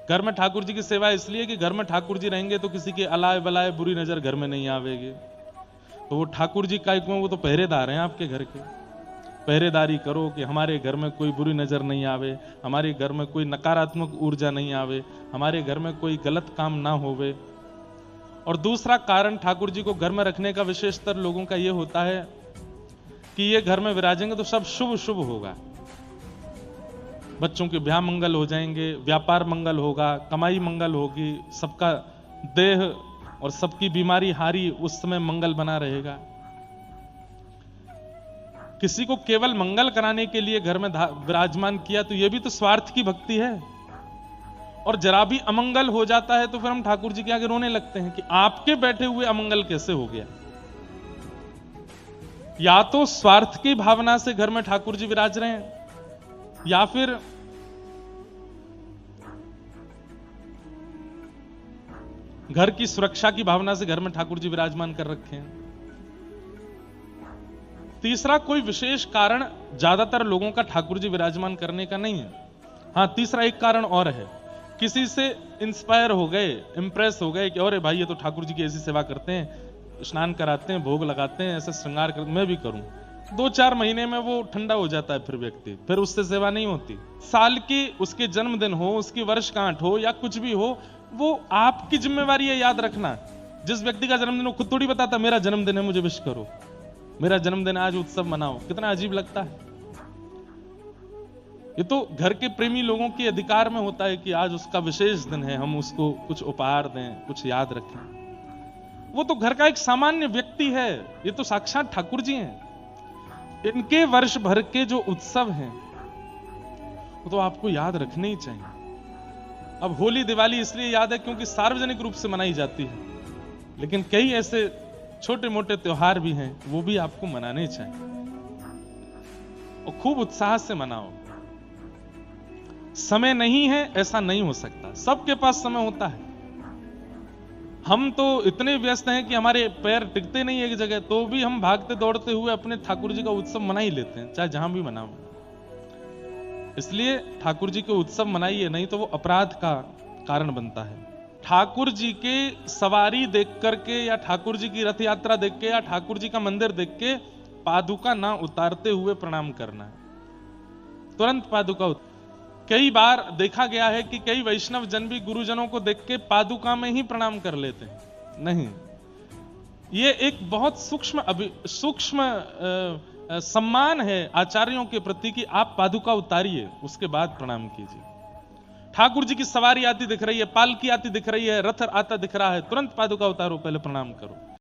घर में ठाकुर जी की सेवा इसलिए कि घर में ठाकुर जी रहेंगे तो किसी के अलाए बलाए बुरी नजर घर में नहीं आवेगी। तो वो ठाकुर जी का वो तो पहरेदार हैं आपके घर के। पहरेदारी करो कि हमारे घर में कोई बुरी नजर नहीं आवे, हमारे घर में कोई नकारात्मक ऊर्जा नहीं आवे, हमारे घर में कोई गलत काम ना होवे। और दूसरा कारण ठाकुर जी को घर में रखने का विशेषतर लोगों का यह होता है कि ये घर में विराजेंगे तो सब शुभ शुभ होगा। बच्चों के ब्याह मंगल हो जाएंगे, व्यापार मंगल होगा, कमाई मंगल होगी, सबका देह और सबकी बीमारी हारी उस समय मंगल बना रहेगा। किसी को केवल मंगल कराने के लिए घर में विराजमान किया तो यह भी तो स्वार्थ की भक्ति है। और जरा भी अमंगल हो जाता है तो फिर हम ठाकुर जी के आगे रोने लगते हैं कि आपके बैठे हुए अमंगल कैसे हो गया। या तो स्वार्थ की भावना से घर में ठाकुर जी विराज रहे हैं, या फिर घर की सुरक्षा की भावना से घर में ठाकुर जी विराजमान कर रखे हैं। तीसरा कोई विशेष कारण ज्यादातर लोगों का ठाकुर जी विराजमान करने का नहीं है। हां, तीसरा एक कारण और है, किसी से इंस्पायर हो गए, इंप्रेस हो गए कि अरे भाई ये तो ठाकुर जी की ऐसी सेवा करते हैं, स्नान कराते हैं, भोग लगाते हैं, ऐसे श्रृंगार करते, मैं भी करूं। 2-4 महीने में वो ठंडा हो जाता है, फिर व्यक्ति फिर उससे सेवा नहीं होती। साल की उसके जन्मदिन हो, उसकी वर्षगांठ हो या कुछ भी हो, वो आपकी जिम्मेवारी है याद रखना। जिस व्यक्ति का जन्मदिन हो खुद थोड़ी बताता मेरा जन्मदिन है मुझे विश करो, मेरा जन्मदिन आज उत्सव मनाओ। कितना अजीब लगता है। ये तो घर के प्रेमी लोगों के अधिकार में होता है कि आज उसका विशेष दिन है, हम उसको कुछ उपहार दें, कुछ याद रखें। वो तो घर का एक सामान्य व्यक्ति है, ये तो साक्षात ठाकुर जी हैं। इनके वर्ष भर के जो उत्सव हैं वो तो आपको याद रखने ही चाहिए। अब होली दिवाली इसलिए याद है क्योंकि सार्वजनिक रूप से मनाई जाती है, लेकिन कई ऐसे छोटे मोटे त्योहार भी हैं, वो भी आपको मनाने चाहिए और खूब उत्साह से मनाओ। समय नहीं है ऐसा नहीं हो सकता, सबके पास समय होता है। हम तो इतने व्यस्त हैं कि हमारे पैर टिकते नहीं एक जगह, तो भी हम भागते दौड़ते हुए अपने ठाकुर जी का उत्सव मना ही लेते हैं, चाहे जहां भी मनाओ। इसलिए ठाकुर जी के उत्सव मनाइए, नहीं तो वो अपराध का कारण बनता है। ठाकुर जी के सवारी देख करके या ठाकुर जी की रथ यात्रा देख के या ठाकुर जी का मंदिर देख के पादुका ना उतारते हुए प्रणाम करना है, तुरंत पादुका। कई बार देखा गया है कि कई वैष्णव जन भी गुरुजनों को देख के पादुका में ही प्रणाम कर लेते हैं। नहीं, ये एक बहुत सूक्ष्म सम्मान है आचार्यों के प्रति कि आप पादुका उतारिए, उसके बाद प्रणाम कीजिए। ठाकुर जी की सवारी आती दिख रही है, पालकी आती दिख रही है, रथ आता दिख रहा है, तुरंत पादुका उतारो, पहले प्रणाम करो।